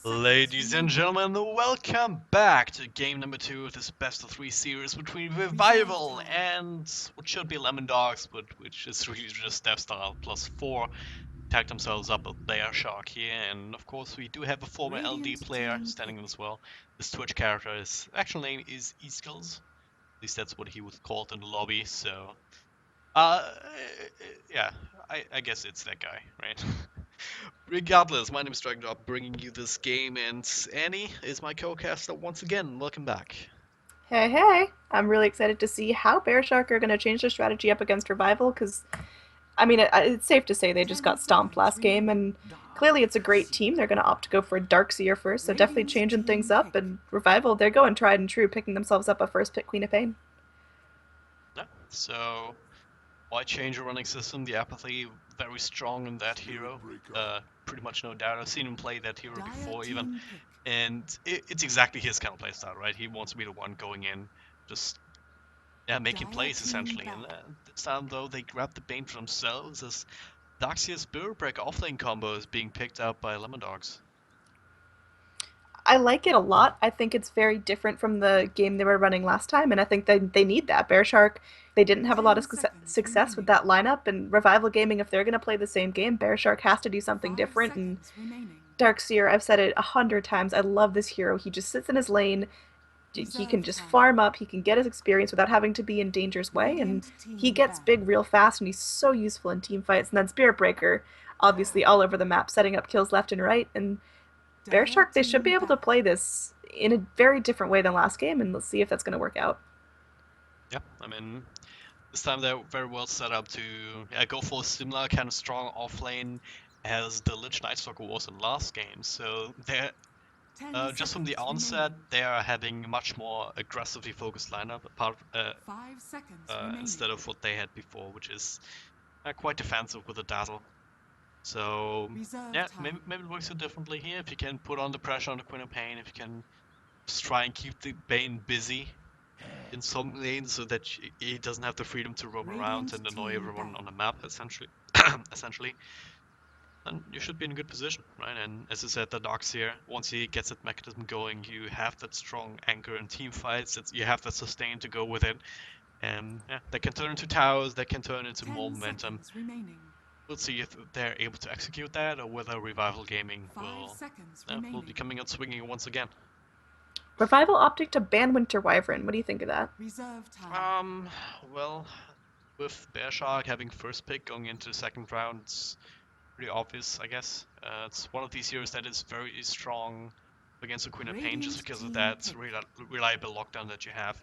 Ladies and gentlemen, welcome back to game number 2 of this best of 3 series between Revival and what should be Lemondogs, but which is really just Death Style plus 4. Tagged themselves up with BearShark here, and of course we do have a former LD player standing in as well. This Twitch character, his actual name is eSkulls. At least that's what he was called in the lobby, so... yeah, I guess it's that guy, right? Regardless, my name is Dragondrop, bringing you this game, and Annie is my co-caster once again. Welcome back. Hey, hey! I'm really excited to see how BearShark are going to change their strategy up against Revival, because, I mean, it's safe to say they just got stomped last game, and clearly it's a great team. They're going to opt to go for Darkseer first, so definitely changing things up, and Revival, they're going tried and true, picking themselves up a first pick Queen of Pain. Yeah, so why change a running system? The apathy very strong in that hero. Pretty much no doubt. I've seen him play that hero before even, and it's exactly his kind of playstyle, right? He wants to be the one going in, just making plays essentially. And this time though, they grab the bane for themselves as Darkseer's Break offlane combo is being picked up by Lemondogs. I like it a lot. I think it's very different from the game they were running last time, and I think they need that. BearShark, they didn't have a lot of success with that lineup, and Revival Gaming, if they're going to play the same game, BearShark has to do something different, and Darkseer, I've said it 100 times, I love this hero. He just sits in his lane, he can just farm up, he can get his experience without having to be in danger's way, and he gets big real fast, and he's so useful in team fights. And then Spirit Breaker, obviously all over the map, setting up kills left and right, and BearShark, they should be able to play this in a very different way than last game, and let's see if that's going to work out. Yeah, I mean, this time they're very well set up to go for a similar kind of strong offlane as the Lich Night Stalker was in last game. So they're just from the onset, they are having a much more aggressively focused lineup apart instead of what they had before, which is quite defensive with the Dazzle. So yeah, maybe it works a differently here. If you can put on the pressure on the Queen of Pain, if you can just try and keep the Bane busy in some lanes so that he doesn't have the freedom to roam around and annoy everyone on the map, essentially. essentially, then you should be in a good position, right? And as I said, the Darkseer, once he gets that mechanism going, you have that strong anchor in team fights. You have that sustain to go with it, and yeah, that can turn into towers. That can turn into more momentum. We'll see if they're able to execute that, or whether Revival Gaming will be coming out swinging once again. Revival opting to ban Winter Wyvern. What do you think of that? Well, with BearShark having first pick going into the second round, it's pretty obvious, I guess. It's one of these heroes that is very strong against the Queen of Pain just because of that reliable lockdown that you have,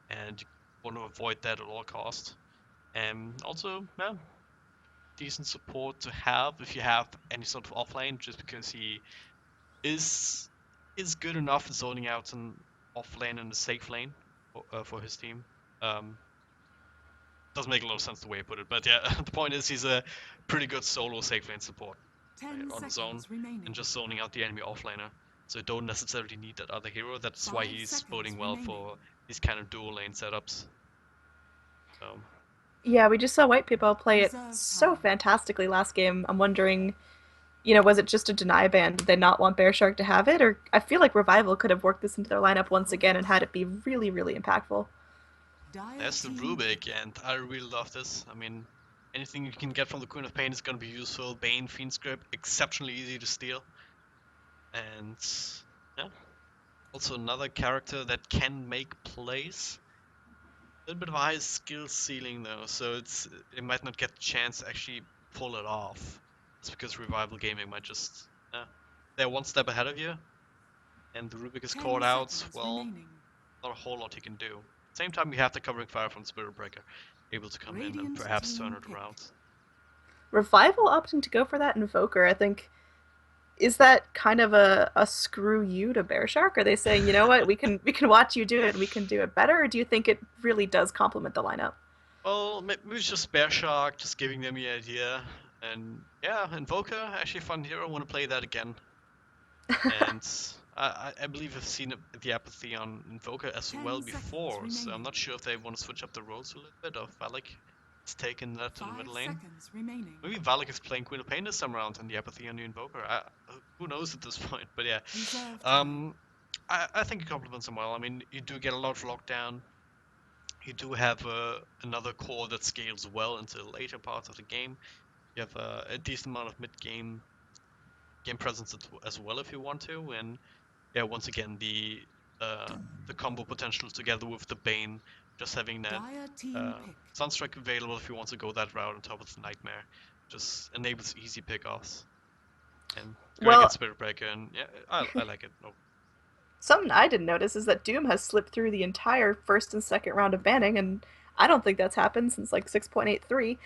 and you want to avoid that at all cost. And also, yeah, decent support to have if you have any sort of offlane, just because he is good enough zoning out an offlane and a safe lane for his team. Doesn't make a lot of sense the way I put it, but yeah, the point is he's a pretty good solo safe lane support on his own and just zoning out the enemy offlaner. So you don't necessarily need that other hero. That's why he's boding well for these kind of dual lane setups. So. Yeah, we just saw White People play it so fantastically last game. I'm wondering, was it just a deny ban? Did they not want BearShark to have it? Or I feel like Revival could have worked this into their lineup once again and had it be really, really impactful. There's the Rubik, and I really love this. I mean, anything you can get from the Queen of Pain is going to be useful. Bane, Fiend Script, exceptionally easy to steal. And yeah, also another character that can make plays. A little bit of a high skill ceiling though, so it might not get the chance to actually pull it off. It's because Revival Gaming might just they're one step ahead of you, and the Rubik is caught out. Well, not a whole lot he can do. Same time, you have the covering fire from Spirit Breaker, able to come in and perhaps turn it around. Revival opting to go for that Invoker, I think, is that kind of a screw you to BearShark? Are they saying, you know what, we can watch you do it and we can do it better, or do you think it really does complement the lineup? Well, maybe it's just BearShark, just giving them the idea. And yeah, Invoker, actually fun hero, I want to play that again. And I believe I've seen the apathy on Invoker as well before, so I'm not sure if they want to switch up the roles a little bit of Valak It's taking that to the mid lane. Seconds remaining. Maybe Valak is playing Queen of Pain this time around and the apathy on the Invoker. Who knows at this point? But yeah, Reserve time. I think it complements him well. I mean, you do get a lot of lockdown. You do have another core that scales well into later parts of the game. You have a decent amount of mid-game game presence as well if you want to, and yeah, once again the combo potential together with the Bane, just having that Dire team pick. Sunstrike available if you want to go that route on top of the Nightmare, just enables easy pickoffs. And going Well, against Spirit Breaker, and yeah, I like it. Oh, something I didn't notice is that Doom has slipped through the entire first and second round of banning, and I don't think that's happened since like 6.83.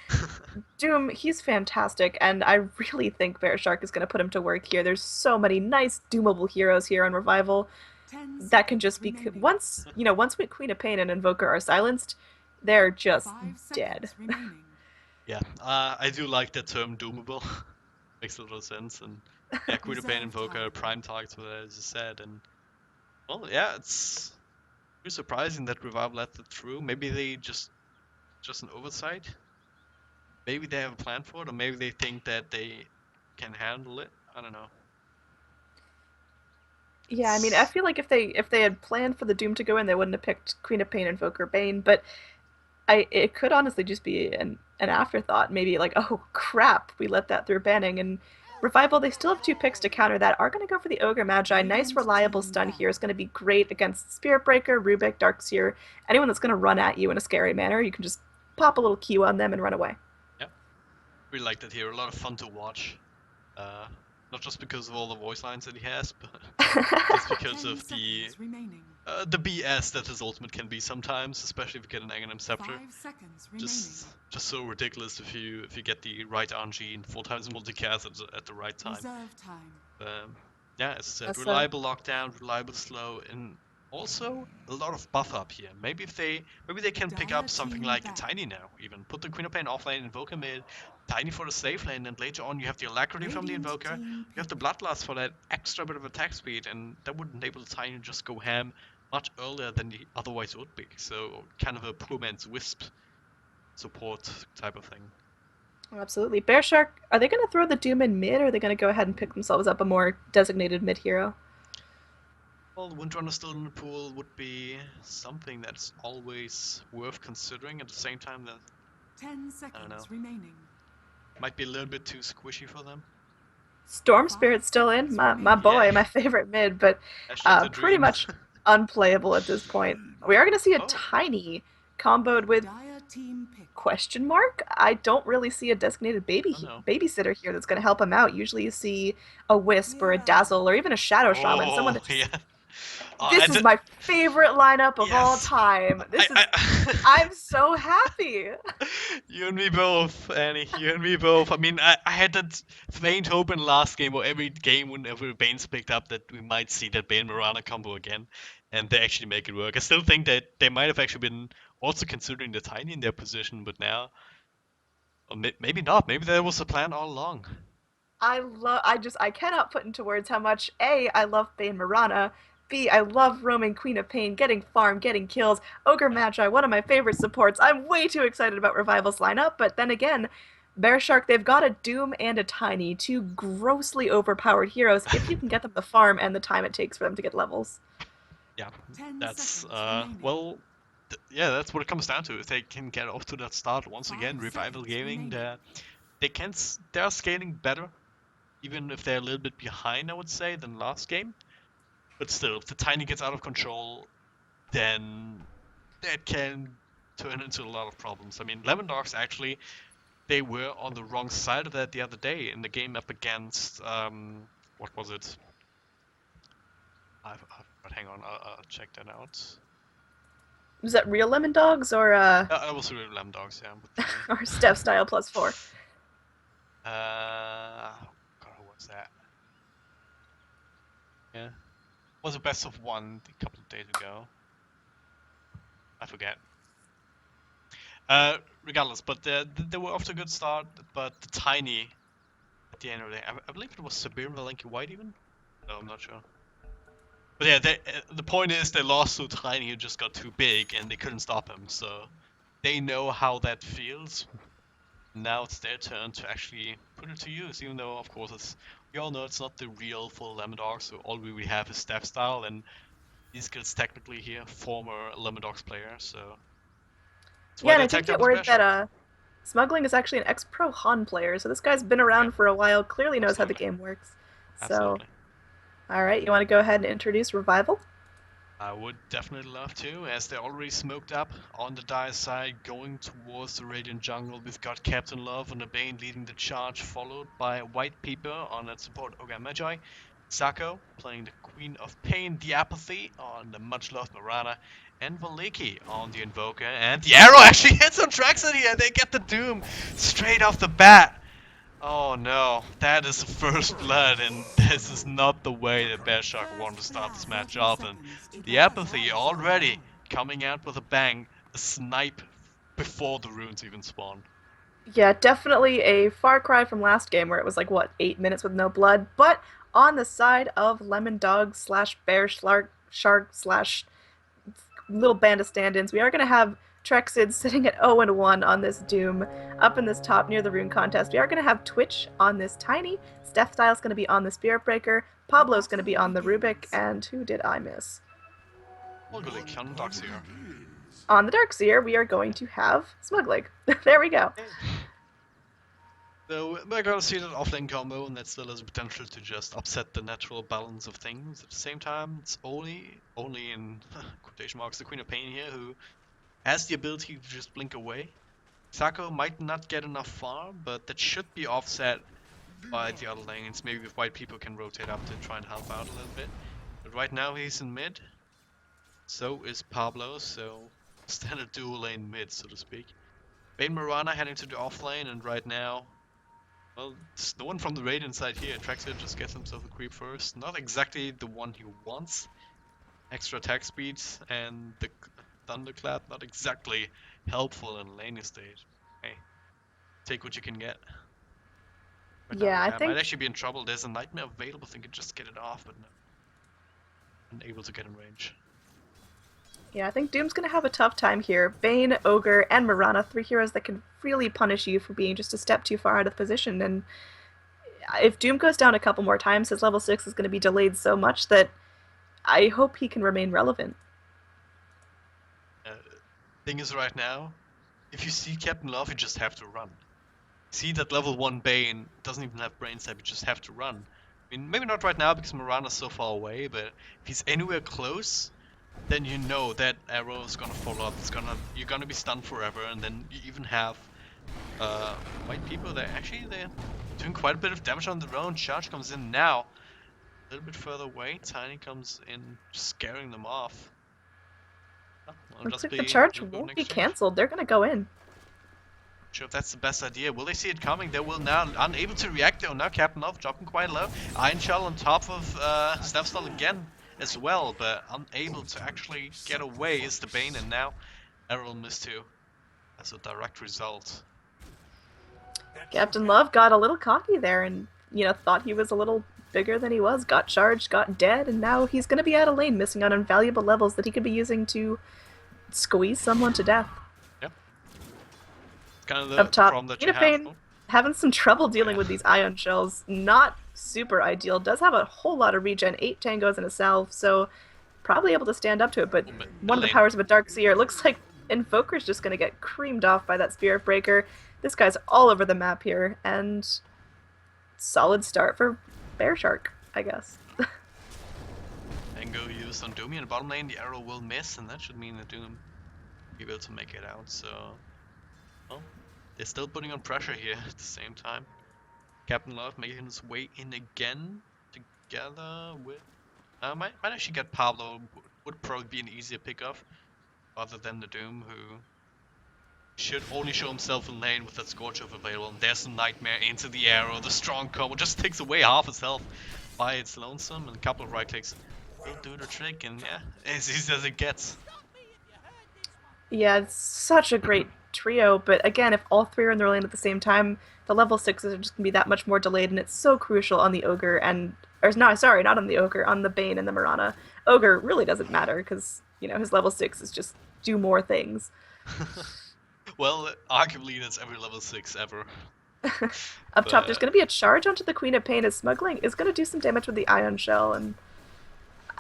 Doom, he's fantastic, and I really think BearShark is going to put him to work here. There's so many nice doomable heroes here on Revival that can just be once Queen of Pain and Invoker are silenced, they're just dead. Yeah, I do like the term doomable. Makes a lot of sense, and yeah, Queen of Pain Invoker prime targets for that, as you said, and well, yeah, it's pretty surprising that Revival let it through. Maybe they just an oversight. Maybe they have a plan for it, or maybe they think that they can handle it. I don't know. Yeah, I mean, I feel like if they had planned for the Doom to go in, they wouldn't have picked Queen of Pain, Invoker, Bane. But it could honestly just be an afterthought. Maybe like, oh crap, we let that through banning. And Revival, they still have two picks to counter that. Are going to go for the Ogre Magi. Nice reliable stun here is going to be great against Spirit Breaker, Rubik, Darkseer, anyone that's going to run at you in a scary manner. You can just pop a little Q on them and run away. Yeah, we like that here. A lot of fun to watch. Uh, not just because of all the voice lines that he has, but just because of the BS that his ultimate can be sometimes, especially if you get an Aghanim Scepter. Just so ridiculous if you get the right RNG and 4 times multicast at the right time. Yeah, as I said, reliable lockdown, reliable slow, and also a lot of buff up here. Maybe they can pick up something like a Tiny now, even put the Queen of Pain offlane, Invoker mid, Tiny for the safe lane, and later on you have the Alacrity from the Invoker, you have the Bloodlust for that extra bit of attack speed, and that would enable Tiny to just go ham much earlier than he otherwise would be. So kind of a poor man's Wisp support type of thing. Absolutely. BearShark, are they going to throw the Doom in mid, or are they going to go ahead and pick themselves up a more designated mid hero? Well, Windrunner still in the pool would be something that's always worth considering. At the same time, that 10 seconds remaining. Might be a little bit too squishy for them. Storm Spirit's still in, my boy, my favorite mid, but pretty much unplayable at this point. We are going to see a Tiny comboed with question mark. I don't really see a designated babysitter here that's going to help him out. Usually you see a Wisp or a Dazzle or even a Shadow Shaman, someone that just this is my favorite lineup of all time. I'm so happy. You and me both, Annie. You and me both. I mean, I had that faint hope in the last game, or every game whenever Bane's picked up, that we might see that Bane Mirana combo again, and they actually make it work. I still think that they might have actually been also considering the Tiny in their position, but now, or maybe not. Maybe that was the plan all along. I cannot put into words how much A, I love Bane Mirana, B, I love roaming Queen of Pain, getting farm, getting kills, Ogre Magi, one of my favorite supports. I'm way too excited about Revival's lineup, but then again, BearShark, they've got a Doom and a Tiny, two grossly overpowered heroes, if you can get them the farm and the time it takes for them to get levels. Yeah, that's, well, yeah, that's what it comes down to. If they can get off to that start once again, Revival Gaming, they're scaling better, even if they're a little bit behind, I would say, than last game. But still, if the Tiny gets out of control, then that can turn into a lot of problems. I mean, Lemondogs actually, they were on the wrong side of that the other day in the game up against, what was it? Hang on, I'll check that out. Was that real Lemondogs or That was real Lemondogs, yeah. or Step Style +4? God, who was that? Yeah. Was a best of one a couple of days ago. I forget. Regardless, but they were off to a good start, but the Tiny, at the end of the day, I believe it was Sabir Valenki White even? No, I'm not sure. But yeah, the point is they lost to Tiny, who just got too big, and they couldn't stop him, so they know how that feels. Now it's their turn to actually put it to use, even though, of course, we all know it's not the real full Lemondogs, so all we really have is staff style, and these skills technically here, former Lemondogs player, so that's Yeah, why and they I did attacked out get with word BearShark. that Smuggling is actually an ex-pro Han player, so this guy's been Yeah, around for a while, clearly knows how the absolutely. game works. So, Absolutely. alright, you want to go ahead and introduce Revival? I would definitely love to, as they're already smoked up on the Dire side, going towards the Radiant Jungle. We've got Captain Love on the Bane leading the charge, followed by White Peeper on that support Ogre Magi, Sako playing the Queen of Pain, the Apathy on the much-loved Marana, and Valiki on the Invoker. And the arrow actually hits on Traxxas here. They get the Doom straight off the bat. Oh no, that is the first blood, and this is not the way that BearShark wanted to start this match off. And the apathy already coming out with a bang, a snipe before the runes even spawn. Yeah, definitely a far cry from last game where it was like, what, 8 minutes with no blood, but on the side of Lemondogs slash BearShark slash little band of stand-ins, we are going to have Trexid sitting at 0-1 on this Doom up in this top near the rune contest. We are going to have Twitch on this Tiny, Steph Style's going to be on the Spirit Breaker, Pablo's going to be on the Rubik, and who did I miss? Olgulik on Doxier. On the Darkseer, we are going to have Smuglig. There we go. So we're gonna see that offlane combo, and that still has the potential to just upset the natural balance of things. At the same time, it's only in quotation marks the Queen of Pain here who has the ability to just blink away. Sako might not get enough farm, but that should be offset by the other lanes. Maybe if white people can rotate up to try and help out a little bit. But right now he's in mid. So is Pablo, so standard dual lane mid, so to speak. Bane Marana heading to the off lane, and right now, well, there's no one from the Radiant side here. Traxxas just gets himself a creep first. Not exactly the one he wants. Extra attack speeds and the Thunderclap not exactly helpful in laning stage. Hey, take what you can get. But now Yeah, I I might think actually be in trouble. There's a nightmare available, I could just get it off, but no. Unable to get in range. Yeah, I think Doom's gonna have a tough time here. Bane, Ogre, and Marana, three heroes that can really punish you for being just a step too far out of position. And if Doom goes down a couple more times, his level 6 is gonna be delayed so much that I hope he can remain relevant. Thing is right now, if you see Captain Love, you just have to run. See that level 1 Bane doesn't even have brain stab, you just have to run. I mean, maybe not right now because Marana's so far away, but if he's anywhere close, then you know that arrow is gonna follow up. You're gonna be stunned forever, and then you even have white people that they're doing quite a bit of damage on their own. Charge comes in now, a little bit further away. Tiny comes in, scaring them off. Oh, Looks like the charge won't be cancelled. They're gonna go in. Sure, if that's the best idea. Will they see it coming? They will now. Unable to react though. Now Captain Love dropping quite low. Iron Shell on top of Snapstall again as well, but unable to actually get away is the Bane, and now Errol missed too. As a direct result. Captain Love got a little cocky there and, thought he was a little bigger than he was, got charged, got dead, and now he's gonna be out of lane, missing out on valuable levels that he could be using to squeeze someone to death. Yep. Kind of the Up top, problem that Queen you of Pain have. having some trouble dealing with these ion shells. Not super ideal. Does have a whole lot of regen, 8 tangos and a salve, so probably able to stand up to it, but one of the powers of a Darkseer, it looks like Invoker's just gonna get creamed off by that Spirit Breaker. This guy's all over the map here, and solid start for BearShark, I guess. Tango used on Domi in the bottom lane, the arrow will miss, and that should mean that Doom will be able to make it out, so... Well, they're still putting on pressure here at the same time. Captain Love making his way in again, together with... might actually get Pablo, would probably be an easier pickup, other than the Doom, who should only show himself in lane with that Scorch Oath available. And there's a Nightmare into the arrow, the strong combo just takes away half his health by its lonesome, and a couple of right clicks will do the trick, and yeah, as easy as it gets. Yeah, it's such a great trio, but again, if all three are in their lane at the same time, the level 6s are just going to be that much more delayed, and it's so crucial on the Ogre and... Or, no, sorry, not on the Ogre, on the Bane and the Marana. Ogre really doesn't matter, because, his level 6 is just do more things. Well, arguably that's every level 6 ever. Up top, there's But going to be a charge onto the Queen of Pain as Smuggling is going to do some damage with the Ion Shell, and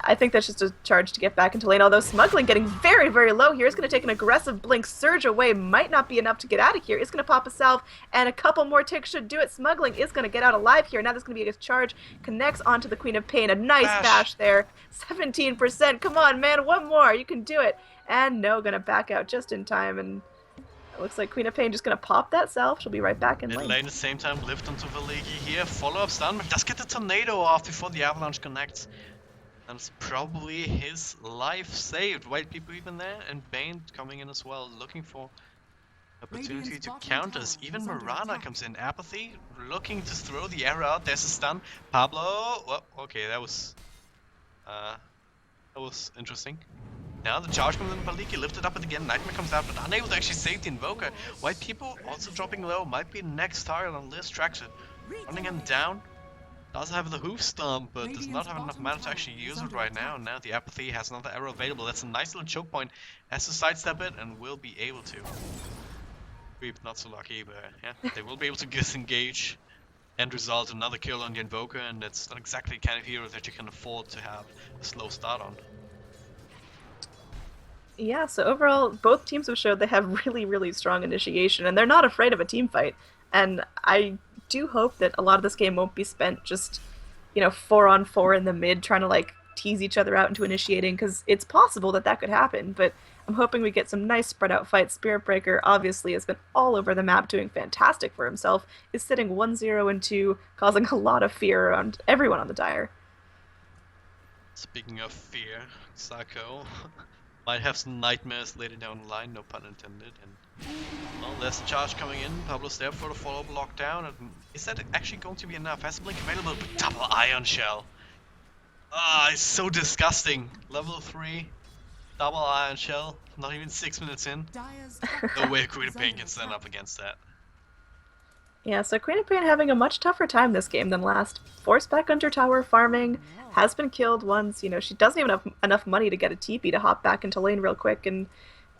I think that's just a charge to get back into lane. Although Smuggling getting very, very low here is going to take an aggressive blink. Surge away might not be enough to get out of here. It's going to pop a salve, and a couple more ticks should do it. Smuggling is going to get out alive here. Now there's going to be a charge. Connects onto the Queen of Pain. A nice bash there. 17%. Come on, man. One more. You can do it. And no, going to back out just in time. And it looks like Queen of Pain just going to pop that salve. She'll be right back in mid lane. lane at the same time, lift onto Valigi here. Follow-up stun, but does get the tornado off before the avalanche connects. And it's probably his life saved. White people even there, and Bane coming in as well, looking for opportunity to counters. Even Mirana comes in. Apathy, looking to throw the arrow out. There's a stun. Pablo, well, okay, that was interesting. Now the charge comes in, Valiki lifted up it again. Nightmare comes out, but unable to actually save the Invoker. White people also dropping low. Might be next target on Liz tracks it. Running him down. Does have the hoof stomp, but does not have enough mana to actually use it right now. Now the Apathy has another arrow available. That's a nice little choke point. Has to sidestep it and will be able to. Creep not so lucky, but yeah, they will be able to disengage and result in another kill on the Invoker, and it's not exactly the kind of hero that you can afford to have a slow start on. Yeah, so overall, both teams have showed they have really, really strong initiation, and they're not afraid of a team fight. And I do hope that a lot of this game won't be spent just, 4-on-4 in the mid, trying to, tease each other out into initiating, because it's possible that that could happen, but I'm hoping we get some nice spread-out fights. Spirit Breaker, obviously, has been all over the map, doing fantastic for himself, is sitting 1-0 and 2, causing a lot of fear around everyone on the Dire. Speaking of fear, Sako might have some nightmares later down the line, no pun intended. And well, there's the charge coming in. Pablo's there for the follow-up lockdown. And is that actually going to be enough? Has the blink available, but double Ion Shell. Ah, it's so disgusting. Level 3, double Ion Shell. Not even 6 minutes in. No way Queen of Pain can stand up against that. Yeah, so Queen of Pain having a much tougher time this game than last. Forced back under tower farming, has been killed once. She doesn't even have enough money to get a TP to hop back into lane real quick, and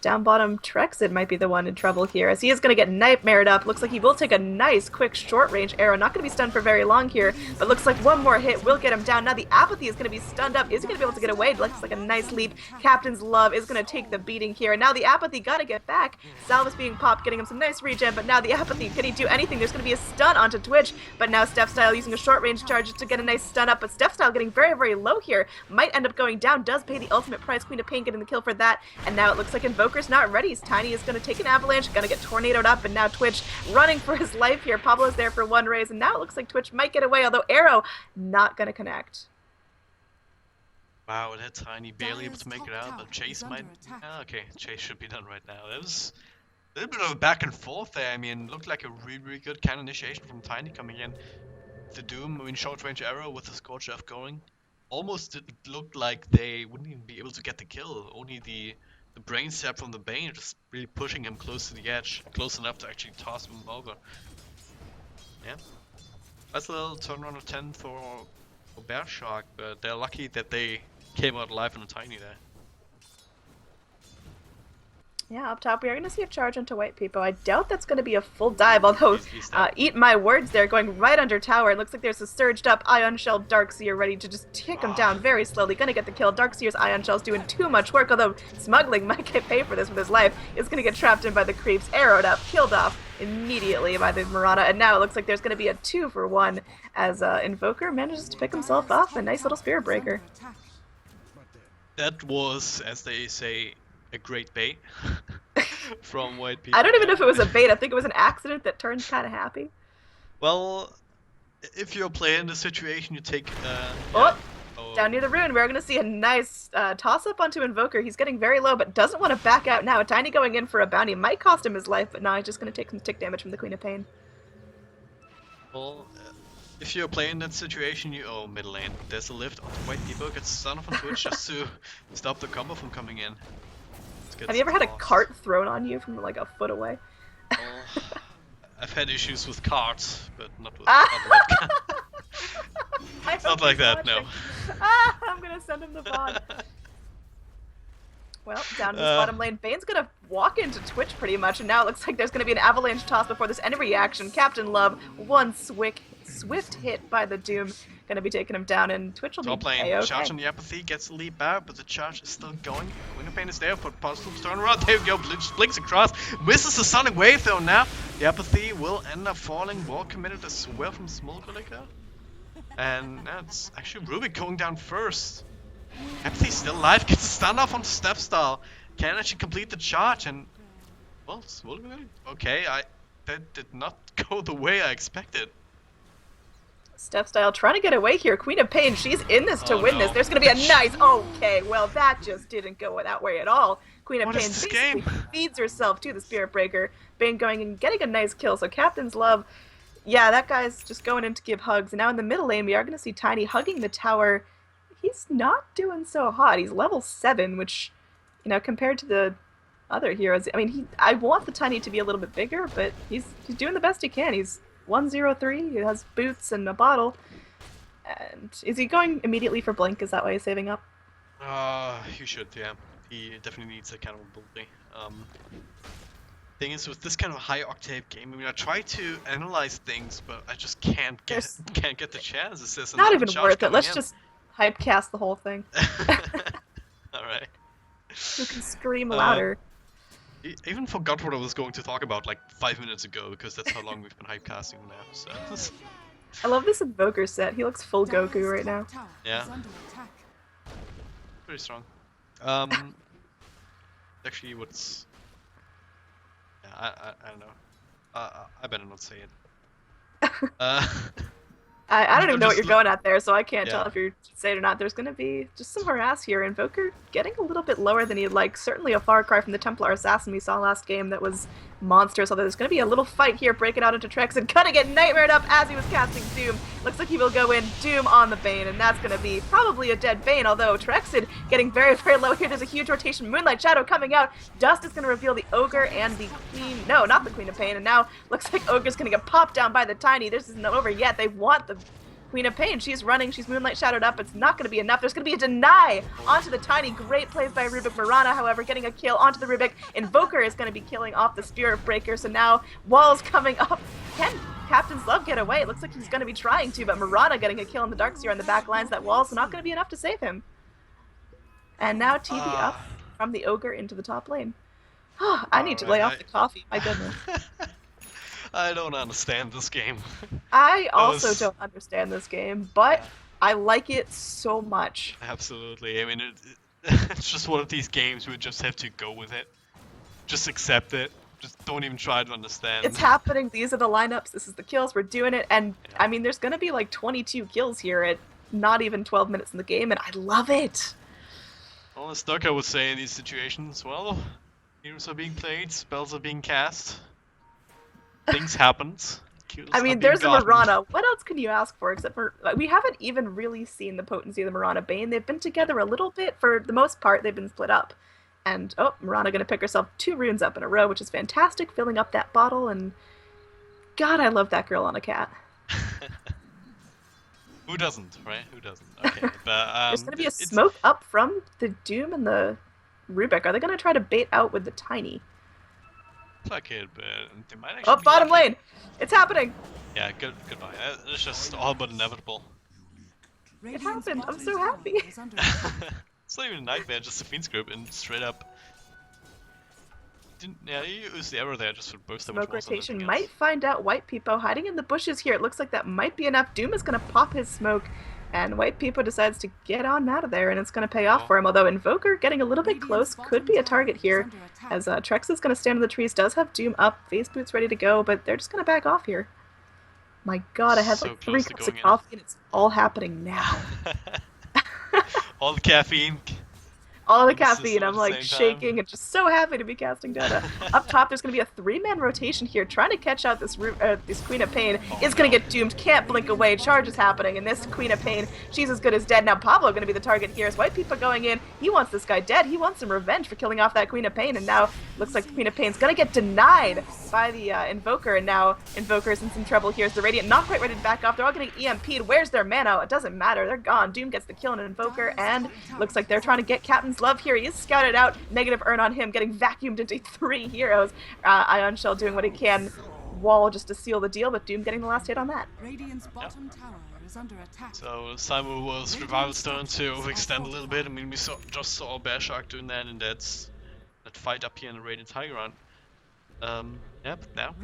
down bottom, Trexid might be the one in trouble here, as he is going to get nightmared up. Looks like he will take a nice, quick, short-range arrow. Not going to be stunned for very long here, but looks like one more hit will get him down. Now the Apathy is going to be stunned up. Is he going to be able to get away? Looks like a nice leap. Captain's Love is going to take the beating here, and now the Apathy got to get back. Salve is being popped, getting him some nice regen, but now the Apathy, can he do anything? There's going to be a stun onto Twitch, but now Stepstyle using a short-range charge to get a nice stun up, but Stepstyle getting very, very low here. Might end up going down, does pay the ultimate price. Queen of Pain getting the kill for that, and now it looks like Invoker's not ready. Tiny is going to take an avalanche, going to get tornadoed up, and now Twitch running for his life here. Pablo's there for one raise, and now it looks like Twitch might get away, although Arrow not going to connect. Wow, it had Tiny barely able to make it out, but Chase might... okay, Chase should be done right now. It was a little bit of a back and forth there. I mean, looked like a really, really good kind of initiation from Tiny coming in. The Doom, short range arrow with the Scorch Earth going. Almost it looked like they wouldn't even be able to get the kill. Only the brain stab from the Bane just really pushing him close to the edge, close enough to actually toss him over. Yeah, that's a little turnaround of 10 for BearShark, but they're lucky that they came out alive on a Tiny there. Yeah, up top we are going to see a charge onto white people. I doubt that's going to be a full dive, although eat my words there, going right under tower. It looks like there's a surged up Ion Shell Darkseer ready to just take him down very slowly. Going to get the kill. Darkseer's Ion Shell's doing too much work, although Smuggling might get paid for this with his life. Is going to get trapped in by the creeps, arrowed up, killed off immediately by the Mirana, and now it looks like there's going to be a 2-for-1 as Invoker manages to pick himself off a nice little Spirit Breaker. That was, as they say, a great bait from white people. I don't even know if it was a bait. I think it was an accident that turned kind of happy. Well, if you're playing the situation, you take... Down near the rune, we're going to see a nice toss-up onto Invoker. He's getting very low, but doesn't want to back out now. A Tiny going in for a bounty might cost him his life, but now he's just going to take some tick damage from the Queen of Pain. Well, if you're playing that situation, you... Oh, middle lane. There's a lift onto white people, gets stun off on Twitch just to stop the combo from coming in. Have you ever had a cart thrown on you from like a foot away? Well, I've had issues with carts, but not with It's not like that, no. I'm gonna send him the VOD. Well, down in this bottom lane, Bane's gonna walk into Twitch pretty much, and now it looks like there's gonna be an avalanche toss before there's any reaction. Captain Love, one swift hit by the Doom, gonna be taking him down, and Twitch will Top be lane, A-okay. charge on the apathy, gets the lead back, but the charge is still going. Queen of Pain is there for positive turn around. There we go, blinks across, misses the Sonic Wave though now. The apathy will end up falling, well committed as well from Smolder. And that's actually Rubik going down first. Apathy's still alive, gets a stun off on Step Style. Can actually complete the charge and... Well, okay, that did not go the way I expected. Step Style trying to get away here. Queen of Pain, she's in this to win this. There's going to be a nice... Okay, well, that just didn't go that way at all. Queen of What Pain is this basically game? feeds herself to the Spirit Breaker. Bane going and getting a nice kill. So Captain's Love, yeah, that guy's just going in to give hugs. And now in the middle lane, we are going to see Tiny hugging the tower. He's not doing so hot. He's level 7, which, you know, compared to the other heroes, I mean, I want the Tiny to be a little bit bigger, but he's doing the best he can. He's 103, he has boots and a bottle. And is he going immediately for Blink? Is that why he's saving up? You should, yeah. He definitely needs that kind of ability. Thing is, with this kind of high octave game, I mean, I try to analyze things, but I just can't get the chances. There's Not even charge worth it. coming Let's in. just hype cast the whole thing. Alright. Who can scream louder? Even forgot what I was going to talk about like 5 minutes ago, because that's how long we've been hype casting now. So I love this Invoker set. He looks full Goku right now. yeah, pretty strong. Actually, what's yeah, I don't know. I better not say it. I don't even know what just you're going at there, so I can't tell Yeah. if you're saying it or not. There's going to be just some harass here. Invoker getting a little bit lower than he'd like. Certainly a far cry from the Templar Assassin we saw last game that was monstrous. Although there's going to be a little fight here, breaking out into Trex and cutting it nightmared up as he was casting Doom. Looks like he will go in Doom on the Bane, and that's going to be probably a dead Bane. Although Trexid getting very, very low here. There's a huge rotation. Moonlight Shadow coming out. Dust is going to reveal the Ogre and the Queen. No, not the Queen of Pain. And now looks like Ogre's going to get popped down by the Tiny. This isn't over yet. They want the Queen of Pain. She's running. She's Moonlight Shadowed up. It's not going to be enough. There's going to be a deny onto the Tiny. Great plays by Rubik. Mirana, however, getting a kill onto the Rubik. Invoker is going to be killing off the Spirit Breaker. So now Wall's coming up. Can Captain's Love get away? It looks like he's going to be trying to, but Mirana getting a kill in the Darkseer on the back lines. That Wall's not going to be enough to save him. And now TV up from the Ogre into the top lane. I need to lay off the coffee. My goodness. I don't understand this game. I also don't understand this game, but I like it so much. Absolutely. I mean, it's just one of these games we just have to go with it. Just accept it. Just don't even try to understand. It's happening. These are the lineups. This is the kills. We're doing it. And, I mean, there's going to be like 22 kills here at not even 12 minutes in the game, and I love it. Well, as Ducker would say in these situations, well, heroes are being played, spells are being cast. Things happened. I mean, there's a Mirana. What else can you ask for except for... we haven't even really seen the potency of the Mirana Bane. They've been together a little bit. For the most part, they've been split up. And, oh, Mirana going to pick herself 2 runes up in a row, which is fantastic, filling up that bottle. And, God, I love that girl on a cat. Who doesn't, right? Who doesn't? Okay, but, there's going to be a smoke up from the Doom and the Rubik. Are they going to try to bait out with the Tiny? Fuck it, but they might actually. Oh, bottom lane! It's happening! Yeah, goodbye. It's just all but inevitable. It happened. I'm so happy. It's not even a nightmare, just a Fiend's Group and straight up. Yeah, you use the arrow there just for burst damage. Smoke rotation might find out White Peepo hiding in the bushes here. It looks like that might be enough. Doom is going to pop his smoke, and White Peepo decides to get on out of there, and it's going to pay off for him. Although Invoker getting a little bit close could be a target here, as Trex is going to stand in the trees. Does have Doom up, Phase Boots ready to go, but they're just going to back off here. My God, I had So like 3 close to cups of going in. coffee, and it's all happening now. All the caffeine. All the in the system caffeine, at I'm the like same shaking and just so happy to be casting data. Up top, there's going to be a 3-man rotation here, trying to catch out this Queen of Pain. Is going to get doomed, can't blink away, charge is happening, and this Queen of Pain, she's as good as dead. Now Pablo going to be the target here as White People going in. He wants this guy dead, he wants some revenge for killing off that Queen of Pain, and now looks like the Queen of Pain's going to get denied by the Invoker, and now Invoker's in some trouble here as the Radiant not quite ready to back off. They're all getting EMP'd. Where's their mana? It doesn't matter, they're gone. Doom gets the kill on an Invoker, and looks like they're trying to get Captain's Love here. He is scouted out. Negative earn on him, getting vacuumed into 3 heroes. Ion Shell doing what he can. Wall just to seal the deal, but Doom getting the last hit on that. Radiant's bottom tower is under attack. So Simon was Revival's turn to overextend a little bit. I mean, we just saw BearShark doing that, and that fight up here in the Radiant High Ground. Yeah, but now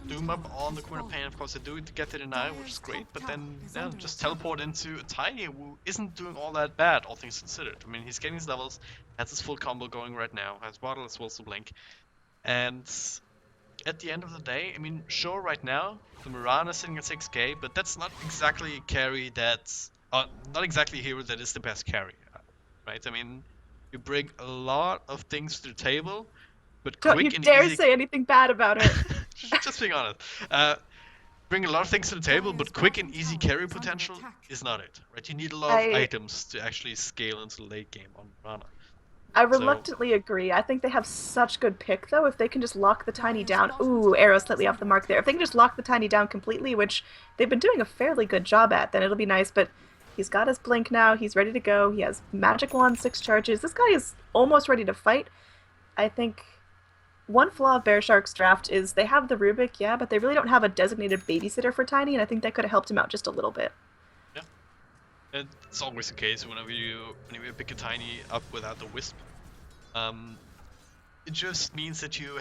Doom up on the corner pane. Of course, they do get the deny, which is great. But then, yeah, just teleport into a Tiny who isn't doing all that bad, all things considered. I mean, he's getting his levels, has his full combo going right now, has Bottle as well as Blink, and at the end of the day, I mean, sure, right now the Mirana is sitting at 6k, but that's not exactly a carry that's not exactly a hero that is the best carry, right? I mean, you bring a lot of things to the table. But don't quick you and dare easy... say anything bad about her. just being honest. Bring a lot of things to the table, but quick and easy carry potential is not it, right? You need a lot of items to actually scale into the late game on Rana. I reluctantly agree. I think they have such good pick, though. If they can just lock the Tiny down... Ooh, arrow slightly off the mark there. If they can just lock the Tiny down completely, which they've been doing a fairly good job at, then it'll be nice. But he's got his Blink now. He's ready to go. He has Magic Wand, 6 charges. This guy is almost ready to fight. I think... one flaw of BearShark's draft is they have the Rubik, yeah, but they really don't have a designated babysitter for Tiny, and I think that could have helped him out just a little bit. Yeah, it's always the case whenever you pick a Tiny up without the Wisp. It just means that you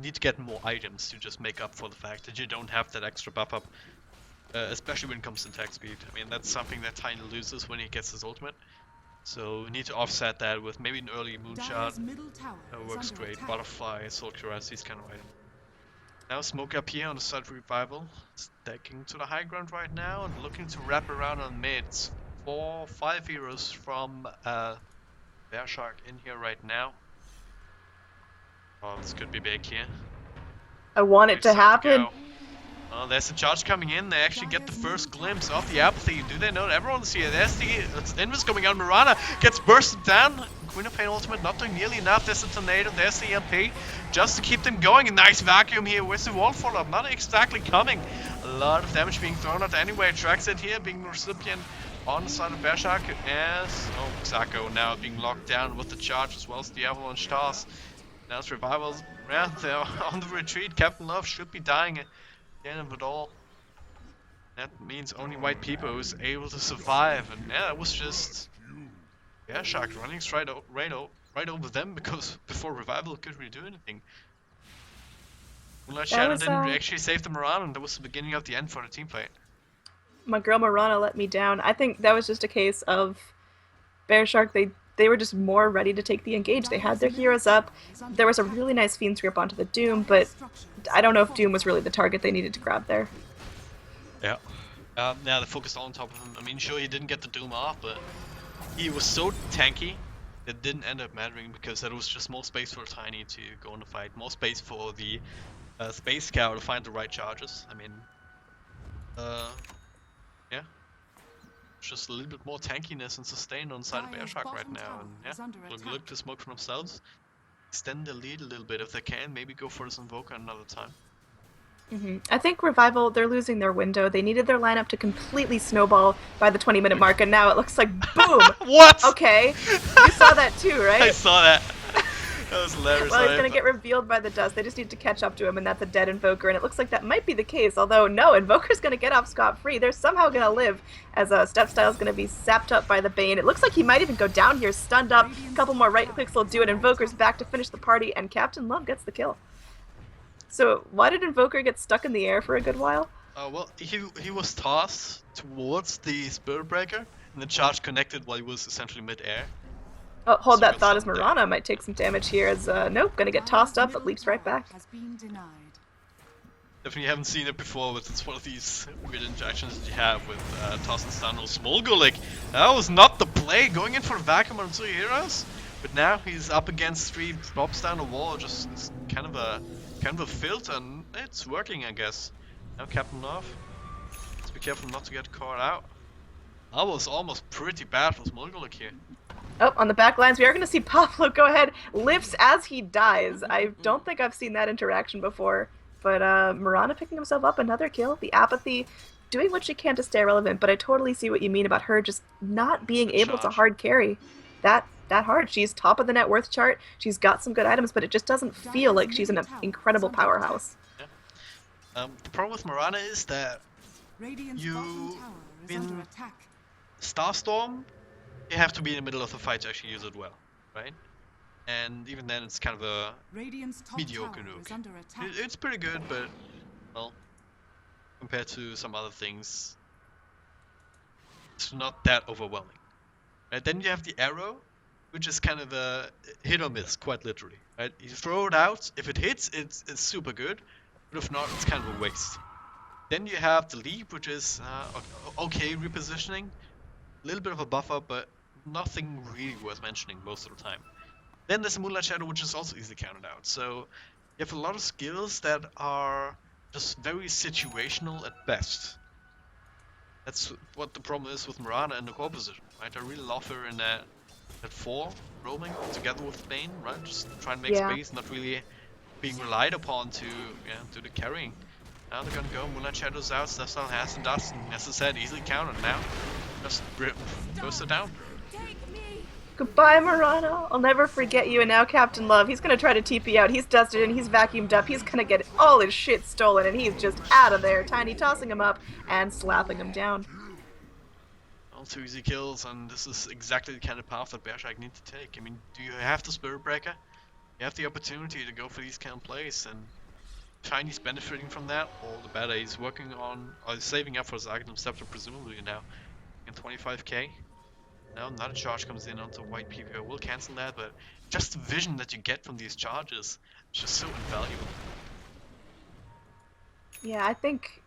need to get more items to just make up for the fact that you don't have that extra buff up, especially when it comes to attack speed. I mean, that's something that Tiny loses when he gets his ultimate. So we need to offset that with maybe an early Moonshot. That works great. Butterfly, Soul Cuirass, these kind of items. Now Smoke up here on the side of Revival. Stacking to the high ground right now and looking to wrap around on mid. 4-5 heroes from BearShark in here right now. Oh, this could be big here. I want it to happen. Oh, there's a charge coming in. They actually get the first glimpse of the apathy. Do they know that everyone's here? There's the Invis coming out. Mirana gets bursted down. Queen of Pain ultimate not doing nearly enough. There's a tornado. There's the EMP. Just to keep them going. A nice vacuum here. Where's the wall follow-up? Not exactly coming. A lot of damage being thrown out anyway. Tracks it here, being the recipient on the side of BearShark as Xako now being locked down with the charge as well as the avalanche toss. Now it's Revival's. Yeah, they're on the retreat. Captain Love should be dying. The end of it all. That means only white people who's able to survive, and yeah, it was just BearShark running right over them because before Revival could really do anything. Moonlight Shadow didn't actually save the Mirana, and that was the beginning of the end for the team fight. My girl Mirana let me down. I think that was just a case of BearShark. They were just more ready to take the engage. They had their heroes up. There was a really nice Fiend's Grip onto the Doom, but I don't know if Doom was really the target they needed to grab there. Yeah. Yeah, they focused all on top of him. I mean, sure, he didn't get the Doom off, but he was so tanky that it didn't end up mattering because there was just more space for Tiny to go in the fight, more space for the Space Scout to find the right charges. I mean, yeah. Just a little bit more tankiness and sustain on the side of BearShark right now, and yeah, look to smoke for themselves, extend the lead a little bit if they can, maybe go for this Invoker another time. I think Revival, they're losing their window. They needed their lineup to completely snowball by the 20-minute mark, and now it looks like boom! What? Okay, you saw that too, right? I saw that. That was hilarious. Well, he's gonna get revealed by the dust. They just need to catch up to him, and that's a dead Invoker, and it looks like that might be the case, although no, Invoker's gonna get off scot-free. They're somehow gonna live, as Step Style's gonna be sapped up by the Bane. It looks like he might even go down here, stunned up. A couple more right clicks will do it. Invoker's back to finish the party, and Captain Love gets the kill. So, why did Invoker get stuck in the air for a good while? Well, he was tossed towards the Spirit Breaker, and the charge connected while he was essentially mid-air. Oh, hold that thought as Mirana might take some damage here as, nope, gonna get tossed up, but leaps right back. Definitely haven't seen it before, but it's one of these weird interactions that you have with toss and stun or Smolgulik. That was not the play, going in for a vacuum on 2 heroes, but now he's up against 3, drops down the wall, just it's kind of a filter, and it's working, I guess. Now Captain Love, let's be careful not to get caught out. That was almost pretty bad for Smolgulik here. Oh, on the back lines, we are going to see Pablo go ahead, lifts as he dies. I don't think I've seen that interaction before, but Mirana picking himself up, another kill. The apathy doing what she can to stay relevant, but I totally see what you mean about her just not being able to hard carry. That that hard. She's top of the net worth chart. She's got some good items, but it just doesn't feel like she's an incredible powerhouse. Yeah. The problem with Mirana is that Radiant's you bottom tower is under in attack. Starstorm, you have to be in the middle of the fight to actually use it well, right? And even then, it's kind of a Radiant's top mediocre tower is nuke. under attack. It's pretty good, but well, compared to some other things, it's not that overwhelming. Right? Then you have the arrow, which is kind of a hit or miss, quite literally. Right? You throw it out. If it hits, it's super good, but if not, it's kind of a waste. Then you have the leap, which is okay repositioning, a little bit of a buffer, but nothing really worth mentioning most of the time. Then there's the Moonlight Shadow, which is also easily counted out. So you have a lot of skills that are just very situational at best. That's what the problem is with Mirana in the core position, right? I really love her in that 4 roaming together with Bane, right? Just try and make space, not really being relied upon to do the carrying. Now they're gonna go Moonlight Shadows out, Stepstyle has and does, and as I said, easily counted now. Just burst it down. Goodbye, Mirana. I'll never forget you. And now Captain Love, he's gonna try to TP out. He's dusted and he's vacuumed up. He's gonna get all his shit stolen, and he's just out of there. Tiny tossing him up and slapping him down. All 2 easy kills, and this is exactly the kind of path that BearShark need to take. I mean, do you have the Spirit Breaker? You have the opportunity to go for these kind of plays, and Tiny's benefiting from that. All the better. He's working on, or he's saving up for his Arcanum Scepter, presumably now, in 25k. Now another charge comes in onto white PPO. We'll cancel that, but just the vision that you get from these charges is just so invaluable. Yeah, I think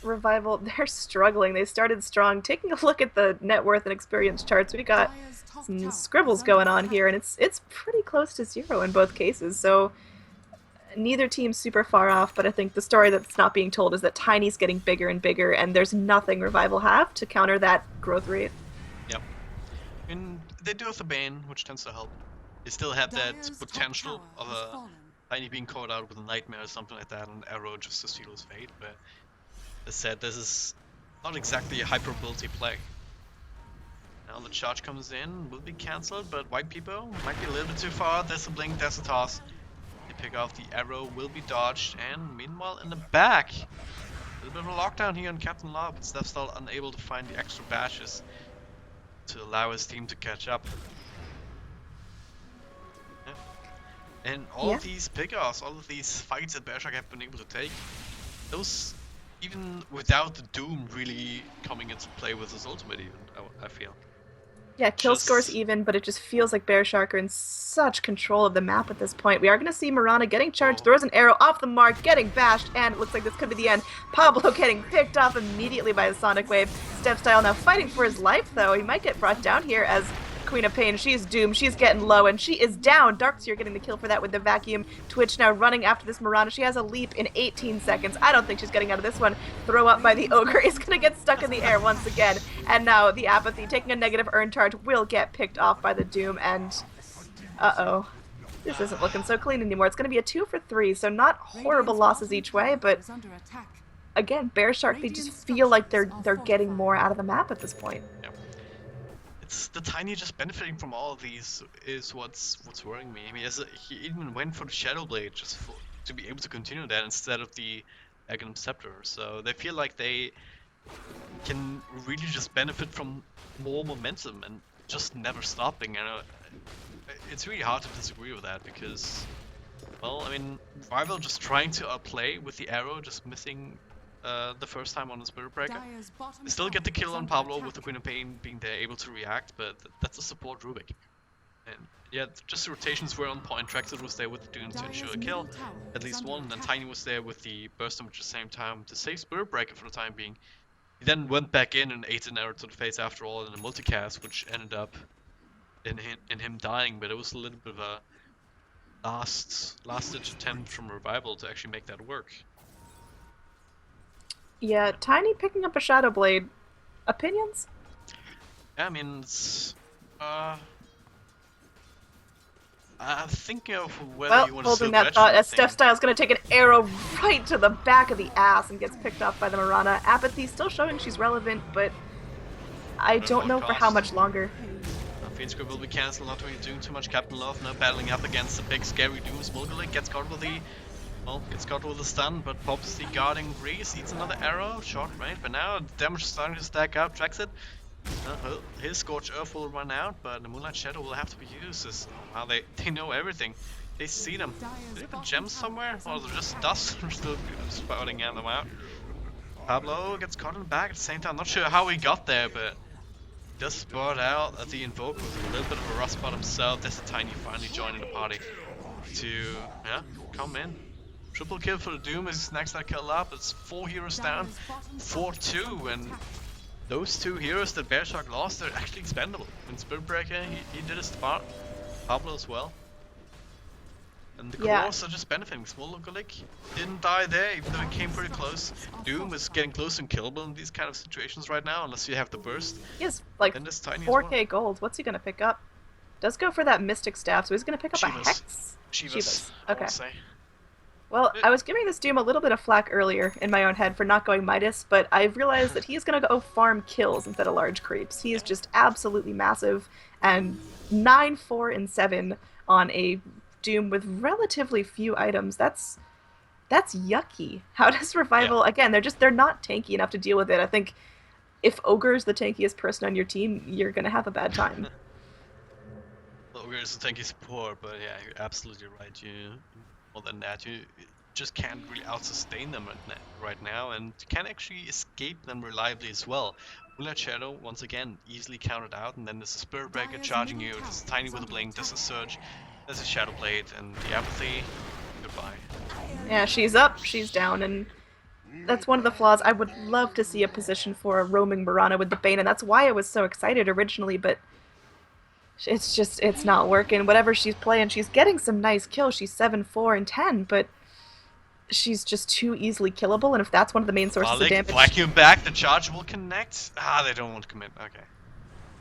Revival, they're struggling. They started strong. Taking a look at the net worth and experience charts, we got some scribbles going on here, and it's pretty close to 0 in both cases, so neither team's super far off, but I think the story that's not being told is that Tiny's getting bigger and bigger, and there's nothing Revival have to counter that growth rate. Yep. And they do have the Bane, which tends to help. They still have that potential of a Tiny being caught out with a Nightmare or something like that, and Arrow just to seal his fate, but as said, this is not exactly a high probability play. Now the charge comes in, will be cancelled, but white people might be a little bit too far. There's a blink, there's a toss. They pick off the arrow, will be dodged, and meanwhile in the back, a little bit of a lockdown here on Captain Law, but Stepstyle unable to find the extra bashes to allow his team to catch up. Yeah. And all of these pickoffs, all of these fights that BearShark have been able to take, those, even without the Doom really coming into play with his ultimate even, I feel. Yeah, kill score's even, but it just feels like BearShark are in such control of the map at this point. We are going to see Mirana getting charged, throws an arrow off the mark, getting bashed, and it looks like this could be the end. Pablo getting picked off immediately by the Sonic Wave. Stepstyle now fighting for his life, though. He might get brought down here as Queen of Pain. She's doomed. She's getting low, and she is down. Darkseer getting the kill for that with the vacuum. Twitch now running after this Mirana. She has a leap in 18 seconds. I don't think she's getting out of this one. Throw up by the Ogre is going to get stuck in the air once again. And now the Apathy, taking a negative earn charge, will get picked off by the Doom. And uh-oh. This isn't looking so clean anymore. It's going to be a 2 for 3, so not horrible losses each way, but again, BearShark, they just feel like they're getting more out of the map at this point. Yeah. It's the Tiny just benefiting from all of these is what's worrying me. I mean, he even went for the Shadow Blade just to be able to continue that instead of the Arcanum Scepter. So they feel like they can really just benefit from more momentum and just never stopping. And it's really hard to disagree with that because, well, I mean, Rival just trying to outplay with the arrow, just missing the first time on the Spirit Breaker. They still get the kill on Pablo with the Queen of Pain being there able to react, but that's a support Rubik. And yeah, just the rotations were on point. Traxxas was there with the Doom to ensure a kill, at least one, and then Tiny was there with the Burst Damage at the same time to save Spirit Breaker for the time being. He then went back in and ate an arrow to the face after all in a multicast, which ended up in him dying, but it was a little bit of a last-ditch attempt from Revival to actually make that work. Yeah, Tiny picking up a Shadow Blade. Opinions? Yeah, I mean, it's, I'm thinking of whether you want to holding that thought, as Stepstyle's going to take an arrow right to the back of the ass and gets picked off by the Mirana. Apathy still showing she's relevant, but I don't know for how much longer. Fiendscript will be cancelled, not really doing too much. Captain Love now battling up against the big scary Doom. Smolgalik gets caught with the gets caught with the stun, but pops the guarding Grease, eats another arrow, short range, but now damage is starting to stack up, tracks it. His Scorch Earth will run out, but the Moonlight Shadow will have to be used. Wow, they know everything. They see them. Do they have a gem somewhere? Or is it just dust still spouting at them out? Pablo gets caught in the back at the same time. Not sure how he got there, but just spot out at the Invoker with a little bit of a rust spot himself. There's a Tiny finally joining the party to come in. Triple kill for the Doom as he snacks that kill up. It's 4 heroes down, 4-2, and those 2 heroes that BearShark lost, they're actually expendable. And Spirit Breaker, he did his part. Pablo as well. And the cores are just benefiting. Smolgalik didn't die there, even though he came pretty close. Doom is getting close and killable in these kind of situations right now, unless you have the burst. He has like 4k gold. What's he gonna pick up? Does go for that Mystic Staff, so he's gonna pick up a Hex. Shivas. Okay. Say. Well, I was giving this Doom a little bit of flack earlier in my own head for not going Midas, but I've realized that he's going to go farm kills instead of large creeps. He is just absolutely massive, and 9, 4, and 7 on a Doom with relatively few items. That's yucky. How does Revival... Again, they're not tanky enough to deal with it. I think if Ogre's the tankiest person on your team, you're going to have a bad time. Ogre is the tanky support, but yeah, you're absolutely right. More than that, you just can't really out-sustain them right now, and you can actually escape them reliably as well. Moonlight Shadow, once again, easily counted out, and then there's a Spirit Breaker charging you, there's a Tiny with a Blink, there's a Surge, there's a Shadow Blade, and the Apathy, goodbye. Yeah, she's up, she's down, and that's one of the flaws. I would love to see a position for a roaming Mirana with the Bane, and that's why I was so excited originally, but it's not working. Whatever she's playing, she's getting some nice kills. She's 7, 4, and 10, but she's just too easily killable, and if that's one of the main sources of damage... Vacuum back, the charge will connect. They don't want to commit, okay.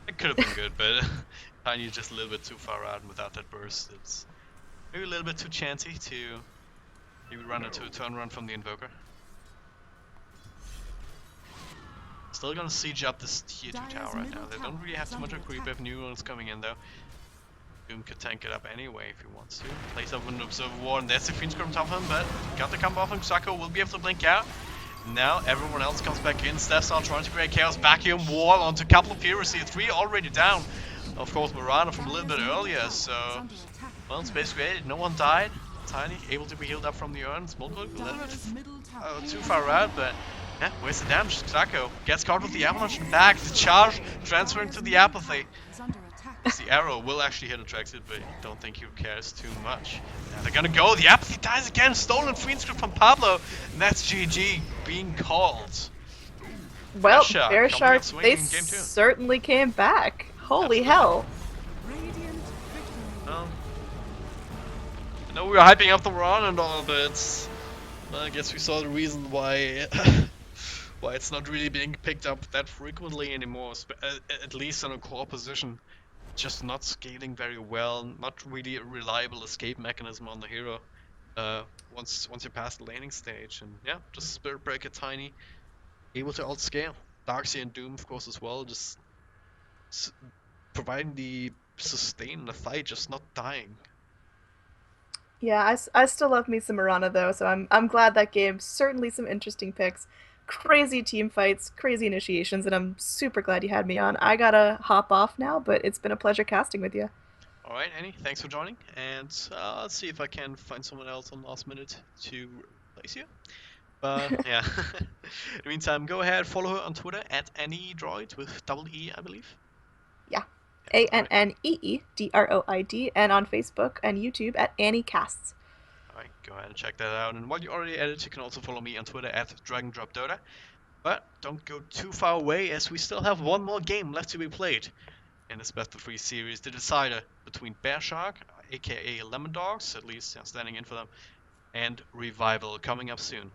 It could have been good, but Tiny's just a little bit too far out, and without that burst, it's maybe a little bit too chancy to maybe run into a turn run from the Invoker. Still gonna siege up this tier 2 tower right now. They don't really have too much of a creep if new ones coming in though. Doom could tank it up anyway if he wants to. Plays up an Observer War, and there's the Fiend Scrum top of him, but got the combo off him. Sako will be able to blink out. Now everyone else comes back in. Steph's on trying to create chaos. Vacuum Wall onto a couple of heroes here. 3 already down. Of course, Mirana from a little bit earlier, so well, it's basically it. No one died. Tiny able to be healed up from the urn. Smolgalik a little bit too far out, but yeah, where's the damage? Sako gets caught with the avalanche in the back. The charge transferring to the Apathy. The arrow will actually hit a Traxxas, but I don't think he cares too much. Now they're gonna go. The Apathy dies again. Stolen Fiend Script from Pablo. And that's GG being called. Well, BearShark, they certainly came back. Holy hell. Well, I know we were hyping up the run and all, but well, I guess we saw the reason why why it's not really being picked up that frequently anymore, at least in a core position. Just not scaling very well, not really a reliable escape mechanism on the hero once you pass the laning stage, and yeah, just Spirit Breaker Tiny, able to outscale. Darkseer and Doom of course as well, just providing the sustain in the fight, just not dying. Yeah, I still love me some Mirana though, so I'm glad that game. Certainly some interesting picks. Crazy team fights, crazy initiations, and I'm super glad you had me on. I gotta hop off now, but it's been a pleasure casting with you. Alright, Annie, thanks for joining, and I'll see if I can find someone else on last minute to replace you. But yeah, in the meantime, go ahead, follow her on Twitter at AnnieDroid with double E, I believe. Yeah, ANNEEDROID, and on Facebook and YouTube at AnnieCasts. Alright, go ahead and check that out. And while you're already at it, you can also follow me on Twitter at DragonDropDota. But don't go too far away, as we still have one more game left to be played in this best of 3 series, the decider between BearShark, aka Lemondogs, at least standing in for them, and Revival, coming up soon.